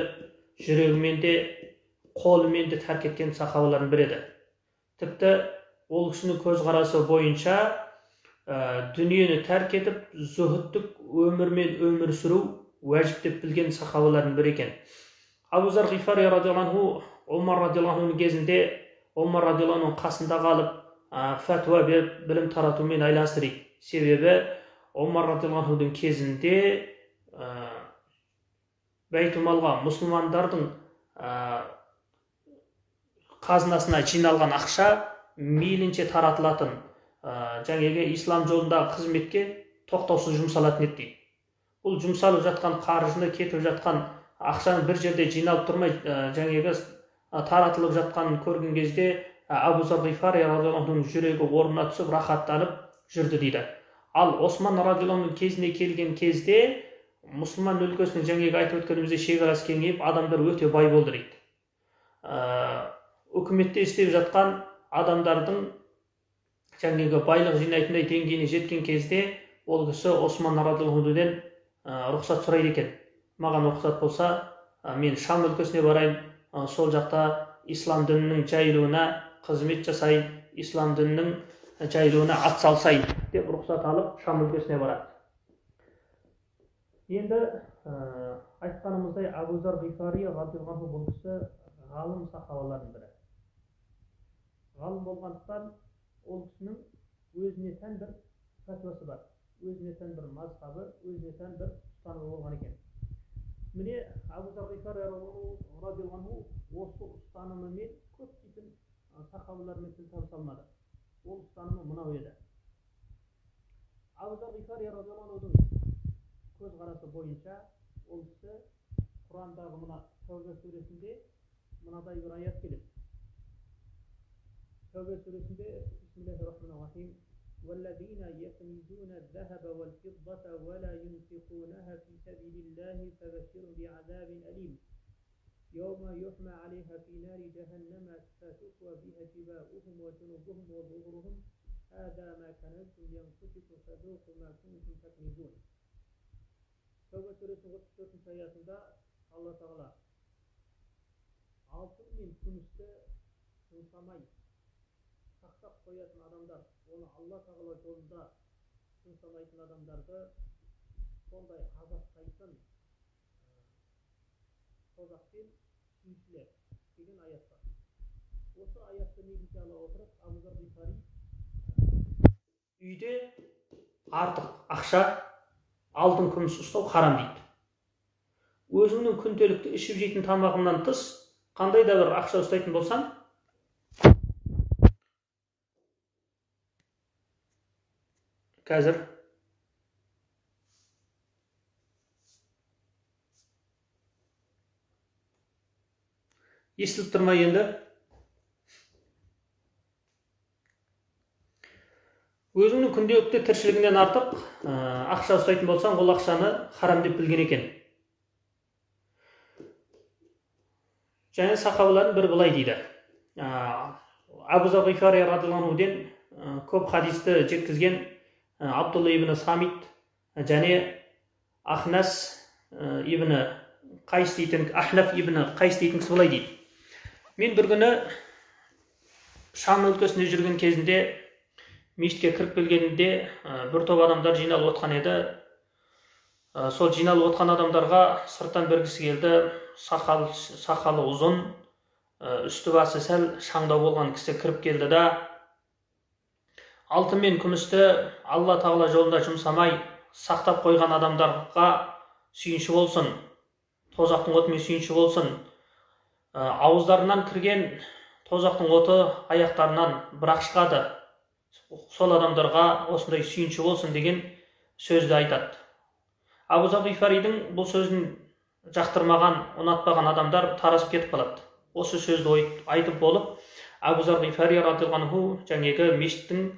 жүрегімен де, қолымен де тәрк еткен сахабалардың бірі еді. Тіпті ол кісінің көзқарасы бойынша дүниені тәрк етіп, зүһідтік өмірмен өмір сүру уәжіп деп білген сахабалардың бірі екен. Абу Зар Ғифари радиаллаху анху Омар радиаллаху анху кезінде Омар радиаллаху анху қасында қалып, фәтуа беріп, білім таратумен айланысты. Себебі Омар радиаллаху анхудың кезінде Бәйтулмалға мұсылмандардың қазынасына жиналған ақша мейлінше таратылатын, жаңағы ислам жолындағы қызметке тоқтаусыз жұмсалатын еді дейді. Бұл жұмсалып жатқан қаржыны, кетіп жатқан ақшаны бір жерде жиналып тұрмай, жаңағы таратылып жатқанын көрген кезде Абу Зар Ғифари радиаллаху анхудың жүрегі орнына түсіп, рахаттанып жүрді дейді. Ал Осман радиаллаху анхудың кезіне келген кезде мұсылман өлкесінің жаңағы айтып өткенімізде шекарасы кеңейіп, адамдар өте бай болды дейді. Үкіметте істеп жатқан адамдардың жаңағы байлық жинайтындай деңгейіне жеткен кезде ол кісі Осман радиаллаху анхуден рұқсат сұрайды екен. Маған рұқсат болса, мен Шам өлкесіне барайын, сол жақта ислам дінінің жайылуына қызмет жасайын, ислам дінінің жайылуына атсалысайын деп рұқсат алып Шам өлкесіне барады. Енді айтқанымыздай Абу Зар Ғифари радиаллаху анху бұл кісі ғалым сахабалардың бірі. Ғалым болғандықтан ол кісінің өзіне тән бір фәтуасы бар, өзіне тән бір мазхабы, өзіне тән бір ұстанымы болған екен. Міне Абу Зар Ғифари радиаллаху анху осы ұстанымымен көптеген сахабалармен тіл табыса алмады. Ол ұстанымы мынау еді. Абу Зар Ғифари радиаллаху анхудың көзқарасы бойынша ол кісі Құрандағы мына Тәубе сүресінде мынадай бір аят келеді. Тәубе сүресінде Бисмиллахир-рахманир-рахим: وَالَّذِينَ يَكْنِزُونَ الذَّهَبَ وَالْفِضَّةَ وَلَا يُنْفِقُونَهَا فِي سَبِيلِ اللَّهِ فَبَشِّرْهُم بِعَذَابٍ أَلِيمٍ يَوْمَ يُحْمَى عَلَيْهَا فِي نَارِ جَهَنَّمَ فَتُكْوَى بِهَا جِبَاهُهُم وَجُنُوبُهُم وَظُهُورُهُم هَذَا مَا كَنَزْتُمْ لِأَنفُسِكُمْ فَذُوقُوا مَا كُنتُمْ تَكْنِزُونَ. Tövbe suresinin 34. ayetinde Allah Teala altın мен күмісті жұмсамай сақтап қоятын адамдар, оны Алла Тағала жолында жұмсамайтын адамдарды сондай азаптайтын тозақпен сүйіншілер деген аят бар. Осы аятты негізге ала отырып, Абу Зар Ғифари үйде артық ақша, алтын күміс ұстау харам дейді. Өзіңнің күнделікті ішіп жейтін тамағыңнан тыс қандай да бір ақша ұстайтын болсаң, қазір естіліп тұр ма енді? Өзіңнің күнделікті тіршілігінен артық ақша ұстайтын болсаң, ол ақшаны харам деп білген екен. Және сахабалардың бірі былай дейді. Абу Зар Ғифари радиаллаху анхуден көп хадисті жеткізген Абдулла ибн Самит және Ахнас ибн Қайс дейтін, Ахнаф ибн Қайс дейтін кісі былай дейді. Мен бір күні Шам өлкесінде жүрген кезінде мешітке кіріп келгенде бір топ адамдар жиналып отқан еді. Сол жиналып отқан адамдарға сырттан бір кісі келді. Сақалы ұзын, үсті басы сәл шаңдау болған кісі кіріп келді да, алтын мен күмісті Алла Тағала жолында жұмсамай сақтап қойған адамдарға сүйінші болсын, тозақтың отымен сүйінші болсын, ауыздарынан кірген тозақтың оты аяқтарынан бірақ шығады, сол адамдарға осындай сүйінші болсын деген сөзді айтады. Абу Зар Ғифаридің бұл сөзін жақтырмаған, ұнатпаған адамдар тарасып кетіп қалады. Осы сөзді айтып болып, Абу Зар Ғифари радиаллаху анху жаңағы мешіттің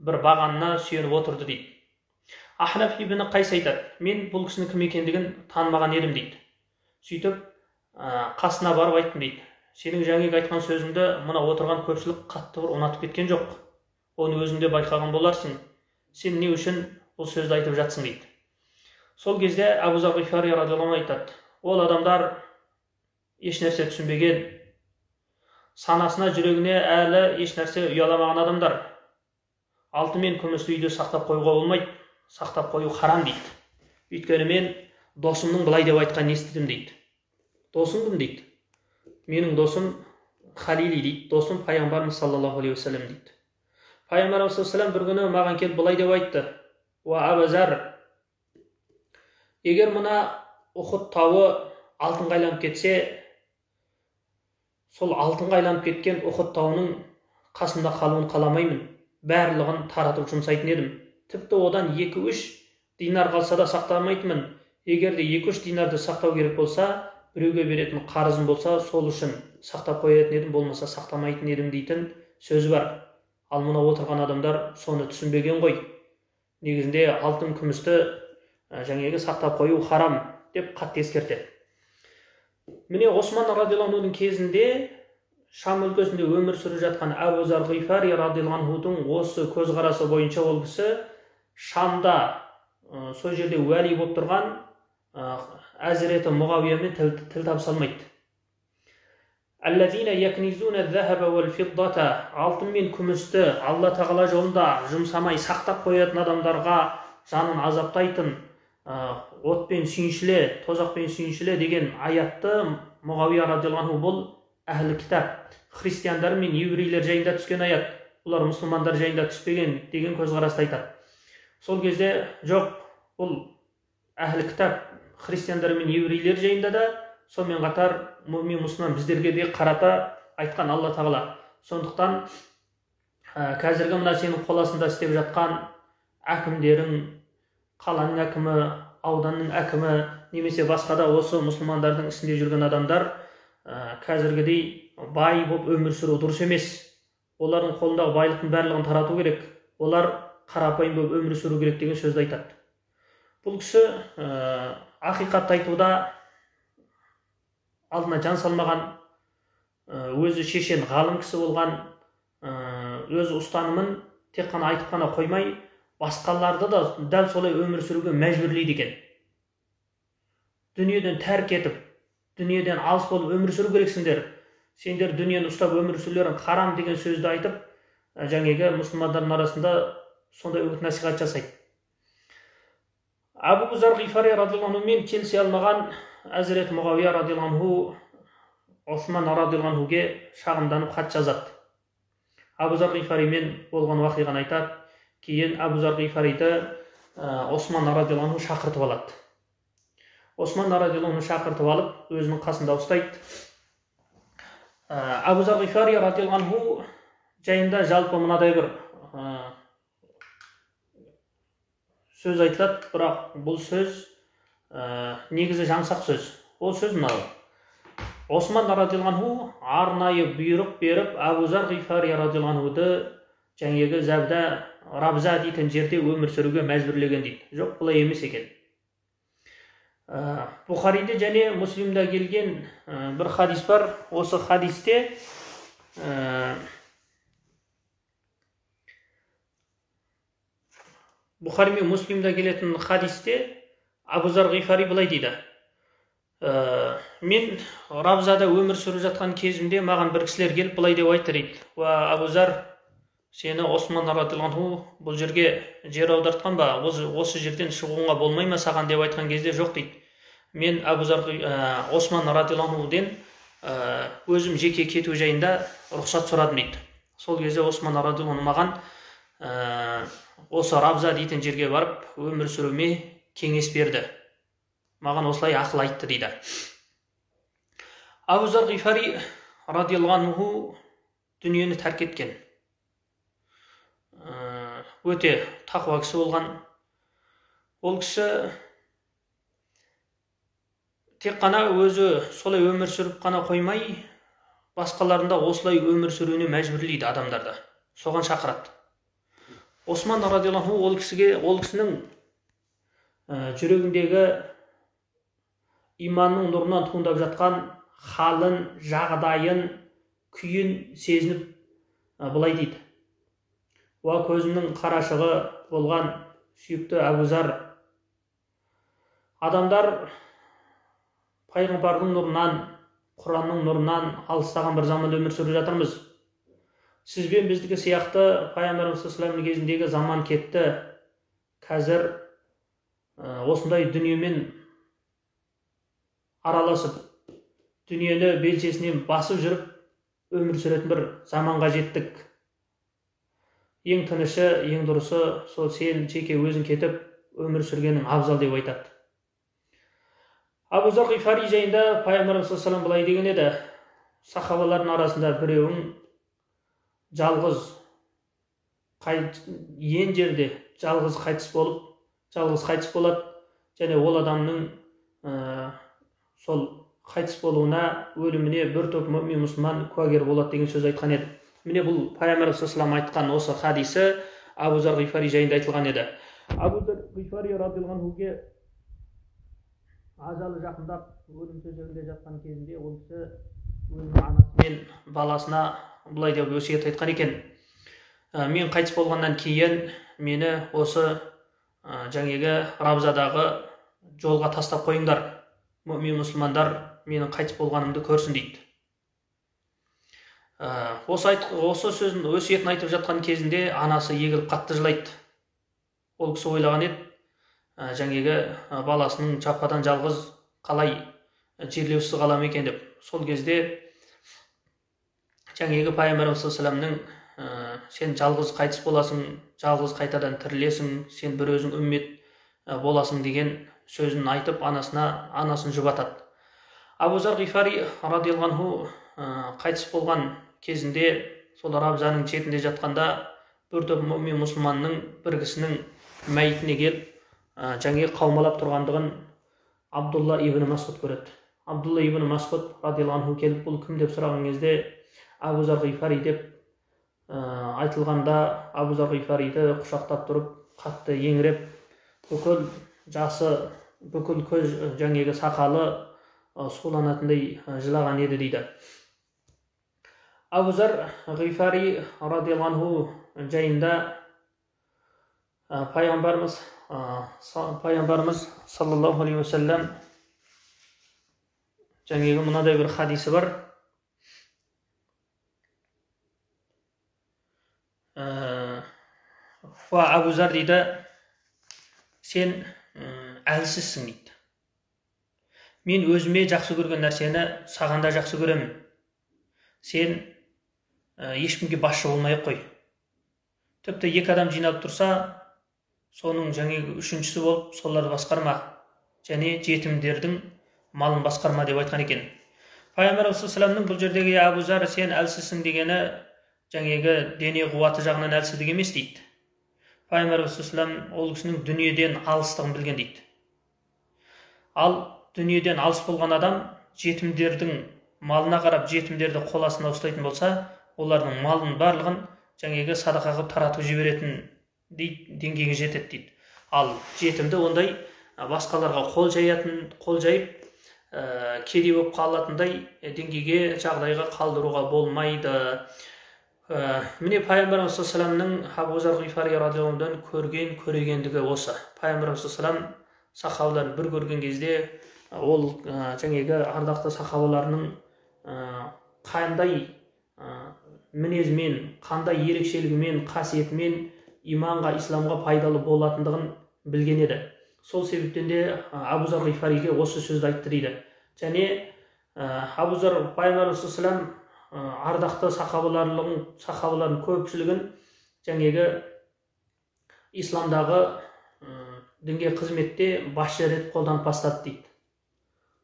бір бағанына сүйеніп отырды дейді. Ахнаф ибн Қайс айтады, мен бұл кісінің кім екендігін танымаған едім дейді. Сөйтіп қасына барып айттым дейді, сенің жаңағы айтқан сөзіңді мына отырған көпшілік қатты бір ұнатып кеткен жоқ, оны өзіңде байқаған боларсың, сен не үшін бұл сөзді айтып жатсың дейді. Сол кезде Абу Зар Ғифари радиаллаху анху айтады, ол адамдар еш нәрсе түсінбеген, санасына, жүрегіне әлі еш нәрсе ұяламаған адамдар. Алтын мен күмісті үйде сақтап қоюға болмайды, сақтап қою харам дейді. Өйткені мен досымның былай деп айтқанын естідім дейді. Досым кім дейді? Менің досым Халили дейді, досым пайғамбарымыз саллаллаху алейхи уассалам дейді. Пайғамбарымыз саллаллаху алейхи уассалам бір күні маған келіп былай деп айтты: "Уа Абу Зар, егер мына Ухуд тауы алтынға айланып кетсе, сол алтынға айланып кеткен Ухуд тауының қасында қалуын қаламаймын, барлығын таратып жұмсайтын едім. Тіпті одан 2-3 динар қалса да сақтамайтынмын. Егер де 2-3 динарды сақтау керек болса, біреуге беретін қарызым болса, сол үшін сақтап қоятын едім, болмаса сақтамайтын едім" дейтін сөз бар. Ал мына отырған адамдар соны түсінбеген ғой. Негізінде алтын күмісті жаңағы сақтап қою харам деп қатты ескертеді. Міне Осман радиаллаху анхудың кезінде Шам өлкесінде өмір сүріп жатқан Абу Зар Ғифари радиаллаху анхудың осы көзқарасы бойынша ол кісі Шамда сол жерде уәли болып тұрған Әзіреті Мұғауиямен тіл табыса алмайды. Аллазина якнизуна захаба вал фиддата, алтын мен күмісті Алла тағала жолында жұмсамай сақтап қоятын адамдарға жанын азаптайтын отпен сүйіншіле, тозақпен сүйіншіле деген аятты Мұғауия радиаллаху анху бұл әхлі кітап, христиандар мен еврейлер жайында түскен аят, олар мұсылмандар жайында түспеген деген көзқарасты айтады. Сол кезде жоқ, бұл әхлі кітап, христиандар мен еврейлер жайында да, сонымен қатар мүмин мұсылман біздерге де қарата айтқан Алла тағала. Сондықтан қазіргі мына сенің қол астында істеп жатқан әкімдерің, қаланың әкімі, ауданның әкімі, немесе басқа да осы мұсылмандардың ісінде жүрген адамдар қазіргідей бай болып өмір сүру дұрыс емес. Олардың қолындағы байлықтың барлығын тарату керек. Олар қарапайым болып өмір сүру керек деген сөзді айтады. Бұл кісі ақиқатты айтуда алдына жан салмаған, өзі шешен ғалым кісі болған, өзі ұстанымын тек қана айтып қана қоймай, басқаларды да дәл солай өмір сүруге мәжбүрлейді екен. Дүниеден тәрк етіп, дүниеден алыс болып өмір сүру керексіңдер. Сендер дүниені ұстап өмір сүрулерің харам деген сөзді айтып, жаңағы мұсылмандардың арасында сондай үгіт насихат жасайды. Абу Зар Ғифари радиаллаху анхумен келісе алмаған Әзіреті Мұғауия радиаллаху анху Осман радиаллаху анхуге шағымданып хат жазады. Абу Зар Ғифаримен болған уақиғаны айтады. Кейін Абу Зар Ғифариді Осман радиаллаху анху шақыртып алады. Осман радиаллаху анху шақыртып алып, өзінің қасында ұстайды. Абу Зар Ғифари радиаллаху анху жайында жалпы мынадай бір сөз айтылады, бірақ бұл сөз негізі жаңсақ сөз. Ол сөз мынау: Осман радиаллаху анху арнайы бұйрық беріп, Абу Зар Ғифари радиаллаху анхуды жаңағы Забда Рабза дейтін жерде өмір сүруге мәжбүрлеген дейді. Жоқ, бұлай емес екен. Бұхариде және Муслимда келген бір хадис бар. Осы хадисте Бұхари мен Муслимда келетін хадисте Абу Зар Ғифари былай дейді: мен Рабзада өмір сүріп жатқан кезімде маған бір кісілер келіп былай деп айтты дейді: "Уа Абу Зар, сені Осман радиаллаху анху бұл жерге жер аудартқан ба? Осы жерден шығуыңа болмай ма саған?" деп айтқан кезде жоқ дейді. Мен Абу Зар Осман радиаллаху анхуден өзім жеке кету жайында рұқсат сұрадым дейді. Сол кезде Осман радиаллаху анху маған осы Рабза дейтін жерге барып өмір сүруіме кеңес берді. Маған осылай ақыл айтты дейді. Абу Зар Ғифари радиаллаху анху дүниені тәрк еткен. Өте тақуа кісі болған. Ол кісі тек қана өзі солай өмір сүріп қана қоймай, басқаларында осылай өмір сүруіне мәжбүрлейді адамдарды. Соған шақырады. Осман радиаллаху анху ол кісінің жүрегіндегі иманның нұрынан туындап жатқан халын, жағдайын, күйін сезініп былай дейді: уа көзімнің қарашығы болған сүйікті Әбу Зар, адамдар пайғамбардың нұрынан, Құранның нұрынан алыстаған бір заманда өмір сүріп жатырмыз. Сіз бен біздікі сияқты пайғамбарымыз саллаллаху алейхи кезіндегі заман кетті. Қазір осындай дүниемен араласып, дүниені белшесінен басып жүріп өмір сүретін бір заманға жеттік. Ең тынышы, ең дұрысы сол сен жеке өзің кетіп өмір сүргенің абзал деп айтады. Абу Зар Ғифари жайында пайғамбарымыз саллаллаху алейхи былай деген еді: сахабалардың арасында біреуің жалғыз ең жерде жалғыз қайтыс болады, және ол адамның сол қайтыс болуына, өліміне бір топ мүмин мұсылман куәгер болады деген сөз айтқан еді. Міне бұл пайғамбарымыз саллаллаху алейхи айтқан осы хадисі Абу Зар Ғифари жайында айтылған еді. Абу Зар Ғифари радиаллаху анхуге ажалы жақындап өлім төсегінде жатқан кезінде ол кісі өзінің анасы мен баласына былай деп өсиет айтқан екен: мен қайтыс болғаннан кейін мені осы жаңағы Равзадағы жолға тастап қойыңдар, мүмин мұсылмандар менің қайтыс болғанымды көрсін дейді. Осы сөзін, өсиетін айтып жатқан кезінде анасы егіліп қатты жылайды. Ол кісі ойлаған еді, жаңағы баласының жападан жалғыз қалай жерлеусіз қалам екен деп. Сол кезде жаңағы пайғамбарымыз саллаллаху алейхи вассаламның сен жалғыз қайтыс боласың, жалғыз қайтадан тірілесің, сен бір өзің үммет боласың деген сөзін айтып анасын жұбатады. Абу Зар Ғифари радиаллаху анху қайтыс болған кезінде сол Равзаның шетінде жатқанда бір топ мүмин мұсылманның бір кісінің мәйітіне келіп жаңағы қаумалап тұрғандығын Абдулла ибн Масғуд көреді. Абдулла ибн Масғуд радиаллаху анху келіп, бұл кім деп сұраған кезде Абу Зар Ғифари деп айтылғанда, Абу Зар Ғифариді құшақтап тұрып, қатты еңіреп, бүкіл жасы, бүкіл көз жаңағы сақалы суланатындай жылаған еді дейді. Абу Зар Ғифари радиаллаху анху жайында пайғамбарымыз саллаллаху алейхи уассалам жаңағы мынадай бір хадисі бар: Абу Зар дейді, сен әлсізсің дейді. Мен өзіме жақсы көрген нәрсені саған да жақсы көремін. Сен ешкімге басшы болмай қой. Тіпті екі адам жиналып тұрса, соның жаңағы үшіншісі болып соларды басқарма, және жетімдердің малын басқарма деп айтқан екен. Пайғамбарымыз саллаллаху алейхи вассаламның бұл жердегі Абу Зар сен әлсізсің дегені жаңағы дене қуаты жағынан әлсіздік емес дейді. Пайғамбарымыз саллаллаху алейхи вассалам ол кісінің дүниеден алыстығын білген дейді. Ал дүниеден алыс болған адам жетімдердің малына қарап жетімдерді қол астына ұстайтын болса, олардың малын барлығын жаңағы садақа қылып таратып жіберетін деңгейге жетеді дейді. Ал жетімді ондай басқаларға қол жайып кедей болып қалатындай деңгейге, жағдайға қалдыруға болмайды. Міне пайғамбарымыз саллаллаху Абу Зар Ғифари радиаллаху анхудан көрген көрегендігі осы. Пайғамбарымыз саллаллаху сахабаларын бір көрген кезде ол жаңағы ардақты сахабаларының қандай мінезімен, қандай ерекшелігімен, қасиетімен иманға, исламға пайдалы болатындығын білген еді. Сол себептен де Абу Зар Ғифариге осы сөзді айтты дейді. Және Абу Зар пайғамбарымыз саллаллаху ардақты сахабалардың көпшілігін жаңағы исламдағы дінге қызметте басшы рет қолданып бастады дейді.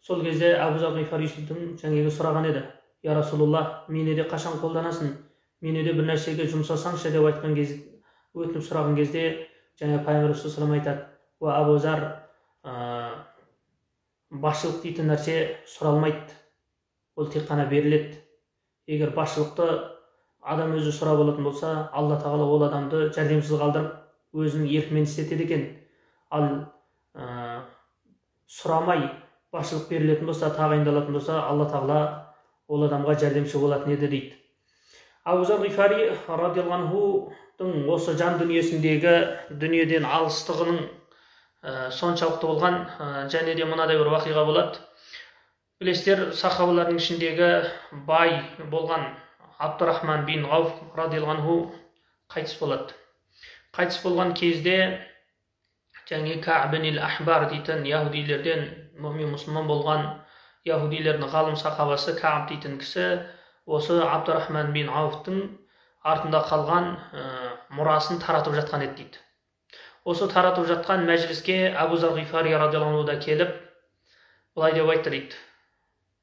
Сол кезде Абу Зар Ғифаридің жаңағы сұраған еді: я Расулуллах, мені де қашан қолданасың, мені де бір нәрсеге жұмсасаңшы деп айтқан кезде, өтініп сұраған кезде, жаңа пайғамбар саллаллаху алейхи вассалам айтады: уа Абу Зар, басшылық дейтін нәрсе сұралмайды, ол тек қана беріледі. Егер басшылықты адам өзі сұрап алатын болса, Алла тағала ол адамды жәрдемсіз қалдырып, өзінің еркімен істетеді екен. Ал сұрамай басшылық берілетін болса, тағайындалатын болса, Алла тағала ол адамға жәрдемші болатын еді дейді. Абу Зар Ғифари радиаллаху анхудың осы жан дүниесіндегі дүниеден алыстығының соншалықты болған, және де мынадай бір уақиға болады. Білесіздер, сахабалардың ішіндегі бай болған Абдурахман бин Ауф радиаллаху анху қайтыс болады. Қайтыс болған кезде және Каъб бин ал-Ахбар дейтін яһудилерден мұмин мұсылман болған яһудилердің ғалым сахабасы Каъб дейтін кісі осы Абдурахман бин Ауфтың артында қалған мұрасын таратып жатқан еді дейді. Осы таратып жатқан мәжіліске Абу Зар Ғифари радиаллаху анху да келіп, былай деп айтты дейді: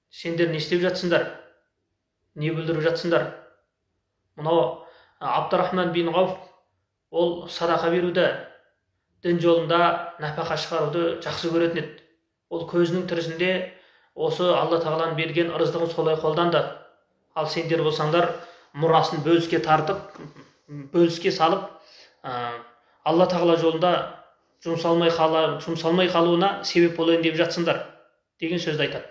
сендер не істеп жатсыңдар? Не бүлдіріп жатсыңдар? Мынау Абдурахман бин Ауф ол садақа беруді, дін жолында нәпақа шығаруды жақсы көретін еді. Ол көзінің тірісінде осы Алла тағаланың берген ырыздығын солай қолданды. Ал сендер болсаңдар, мұрасын бөліске тартып, бөліске салып, Алла тағала жолында жұмсалмай қалуына себеп болайын деп жатсыңдар деген сөзді айтады.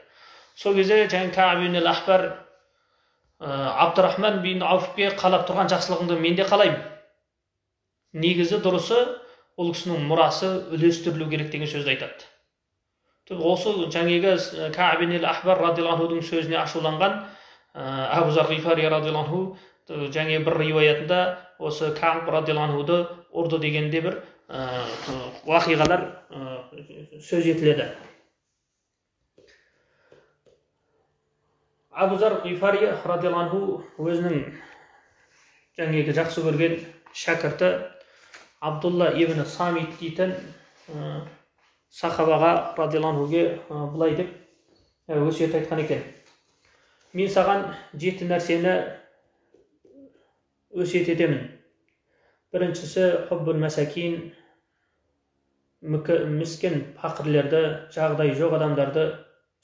Сол кезде жаңағы Каъб бин ал-Ахбар Абдурахман бин Ауфке қалап тұрған жақсылығыңды мен де қалаймын. Негізі дұрысы ол кісінің мұрасы үлестірілу керек деген сөзді айтады. Осы жаңағы Каъб бин ал-Ахбар радиаллаху анхудың сөзіне ашуланған Абу Зар Ғифари радиаллаху анху жаңа бір риуаятында осы Каъб радиаллаху анхуды ұрды дегенде бір уақиғалар сөз етіледі. Абу Зар Ғифари радиаллаху анху өзінің жаңағы жақсы көрген шәкірті Абдулла ибн Самит дейтін сахабаға радиаллаху анхуге былай деп өсиет айтқан екен: мен саған 7 нәрсені өсиет етемін. Біріншісі хуббул масакин, мискин, фақирлерді, жағдайы жоқ адамдарды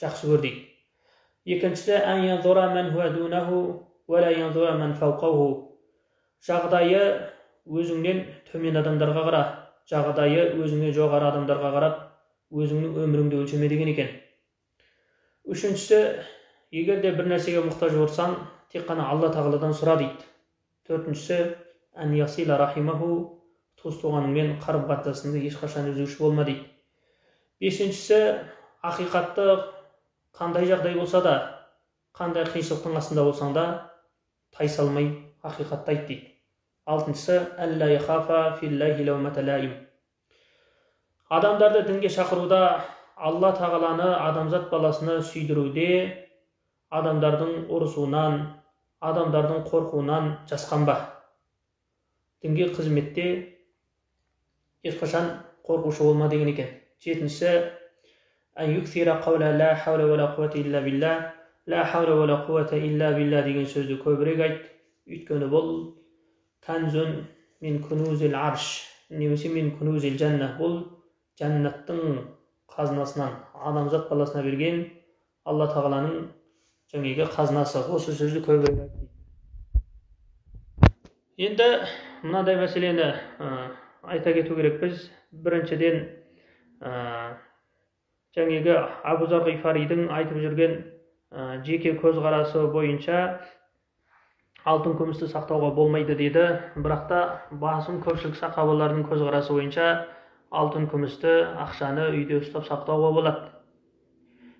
жақсы көр дейді. Екіншісі ан янзура ман хуа дунаху ва ла янзура ман фауқаху. Жағдайы өзіңнен төмен адамдарға қара, жағдайы өзіңнен жоғары адамдарға қарап, өзіңнің өміріңді өлшеме деген екен. Үшіншісі, егер де бір нәрсеге мұқтаж болсаң, тек қана Алла тағаладан сұра дейді. Төртіншісі, ан ясила рахимаху, туыс-туғаныңмен қарым-қатынасыңды ешқашан үзуші болма дейді. Бесіншісі, ақиқатты қандай жағдай болса да, қандай қиыншылықтың астында болсаң да, тайсалмай ақиқатты айт дейді. Алтыншысы, алла яхафа филлахи лаумата лаим. Адамдарды дінге шақыруда, Алла тағаланы адамзат баласына сүйдіруде, адамдардың ұрысуынан, адамдардың қорқуынан жасқанба. Дінге қызметте ешқашан қорқушы болма деген екен. Жетіншісі, ан юксира қаула ла хаула ва ла қувата илля билля, ла хаула ва ла қувата илля билля деген сөзді көбірек айт. Өйткені бұл канзун мин кунузил арш, немесе мин кунузил жанна, бұл жәннаттың қазынасынан, адамзат баласына берген Алла тағаланың жаңағы қазынасы. Осы сөзді көбірек айт. Енді мынадай мәселені айта кету керекпіз. Біріншіден, жаңағы Абу Зар Ғифаридің айтып жүрген жеке көзқарасы бойынша алтын күмісті сақтауға болмайды деді. Бірақ та басым көпшілік сахабалардың көзқарасы бойынша алтын күмісті, ақшаны үйде ұстап сақтауға болады.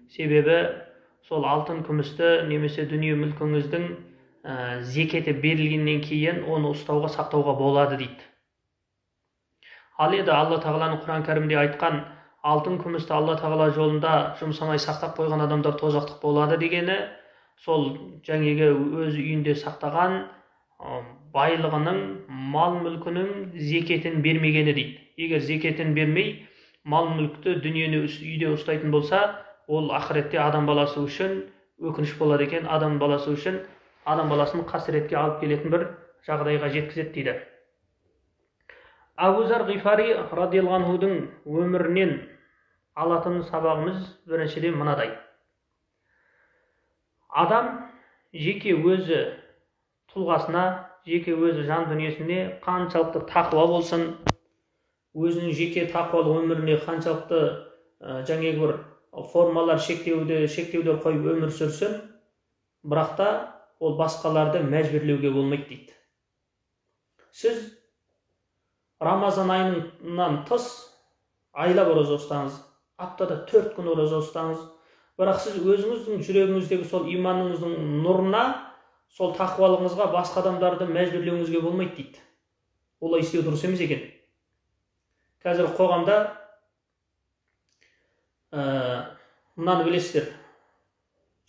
Себебі сол алтын күмісті немесе дүние мүлкіңіздің зекеті берілгеннен кейін оны ұстауға, сақтауға болады дейді. Ал еді Алла тағаланың Құран кәрімде айтқан алтын күмісті Алла тағала жолында жұмсамай сақтап қойған адамдар тозақтық болады дегені, сол жаңағы өз үйінде сақтаған байлығының, мал мүлкінің зекетін бермегені дейді. Егер зекетін бермей, мал мүлікті, дүниені үйде ұстайтын болса, ол ақыретте адам баласы үшін өкініш болады екен, адам баласы үшін адам баласын қасіретке алып келетін бір жағдайға жеткізеді дейді. Абу Зар Ғифари радиаллаху анхудың өмірінен алатын сабағымыз біріншіден мынадай. Адам жеке өзі тұлғасына, жеке өзі жан дүниесіне қаншалықты тақуа болсын, өзінің жеке тақуалық өміріне қаншалықты жаңағы бір формалар, шектеулер қойып өмір сүрсін, бірақ та ол басқаларды мәжбүрлеуге болмайды дейді. Сіз Рамазан айынан тыс айлап ораза ұстаңыз, аптада 4 күн ораза ұстаңыз, бірақ сіз өзіңіздің жүрегіңіздегі сол иманыңыздың нұрына, сол тақуалығыңызға басқа адамдарды мәжбүрлеуіңізге болмайды дейді. Олай істеу дұрыс емес екен. Қазір қоғамда мынаны білесіздер,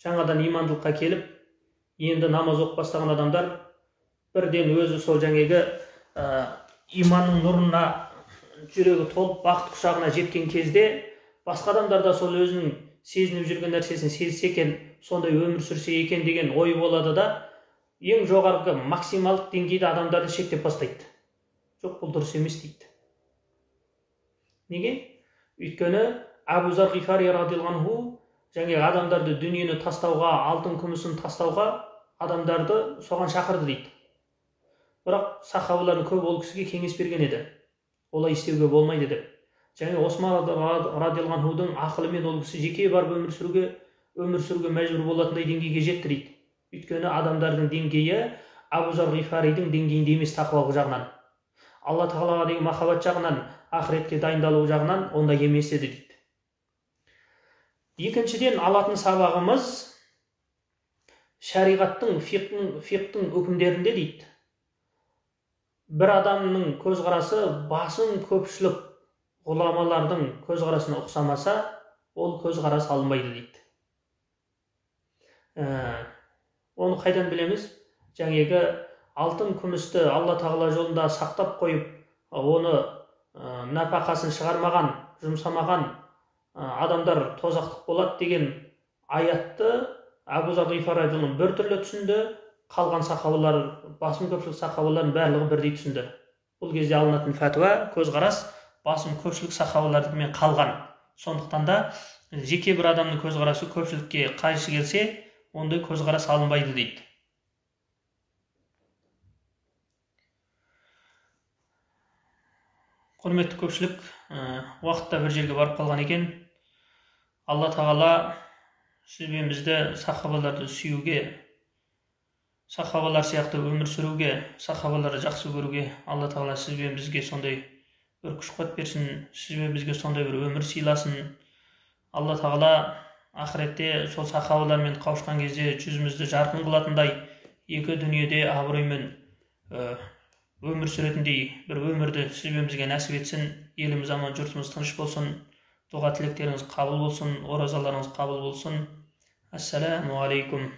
жаңадан имандылыққа келіп, енді намаз оқып бастаған адамдар бірден өзі сол жаңағы иманның нұрына жүрегі толып бақыт құшағына жеткен кезде басқа адамдар да сол өзінің сезініп жүрген нәрсесін сезсе екен, сондай өмір сүрсе екен деген ой болады да, ең жоғарғы максималдық деңгейде адамдарды шектеп бастайды. Жоқ, бұл дұрыс емес дейді. Неге? Өйткені Абу Зар Ғифари радиаллаху анху жаңағы адамдарды дүниені тастауға, алтын күмісін тастауға адамдарды соған шақырды дейді. Бірақ сахабалардың көбі ол кісіге кеңес берген еді. Олай істеуге болмайды деп. Және Осман радиаллаху анхудың ақылымен ол кісі жеке барып өмір сүруге мәжбүр болатындай деңгейге жетті дейді. Өйткені адамдардың деңгейі Абу Зар Ғифаридің деңгейінде емес тақуалық жағынан. Алла тағалаға деген махаббат жағынан, ақыретке дайындалу жағынан ондай емес еді дейді. Екіншіден алатын сабағымыз шариғаттың, фиқтың үкімдерінде дейді. Бір адамның көзқарасы басым көпшілік ғұламалардың көзқарасына ұқсамаса, ол көзқарас алынбайды дейді. Оны қайдан білеміз? Жаңағы алтын күмісті Алла тағала жолында сақтап қойып, оны нәпақасын шығармаған, жұмсамаған адамдар тозақтық болады деген аятты Абу Зар Ғифари радиаллаху бір түрлі түсінді, қалған сахабалар, басым көпшілік сахабалардың барлығы бірдей түсінді. Бұл кезде алынатын фәтуа, көзқарас басым көпшілік сахабалардыкімен қалған. Сондықтан да жеке бір адамның көзқарасы көпшілікке қайшы келсе, ондай көзқарас алынбайды дейді. Құрметті көпшілік, уақытта бір жерге барып қалған екен. Алла тағала сіз бен бізді сахабаларды сүюге, сахабалар сияқты өмір сүруге, сахабаларды жақсы көруге Алла тағала сіз бен бізге сондай бір күш-қуат берсін, сіз бен бізге сондай бір өмір сыйласын. Алла тағала ақыретте сол сахабалармен қауышқан кезде жүзімізді жарқын қылатындай, екі дүниеде абыроймен өмір сүретіндей бір өмірді сіз бен бізге нәсіп етсін. Еліміз аман, жұртымыз тыныш болсын. Дұға тілектеріңіз қабыл болсын, оразаларыңыз қабыл болсын. Ассаламу алейкум.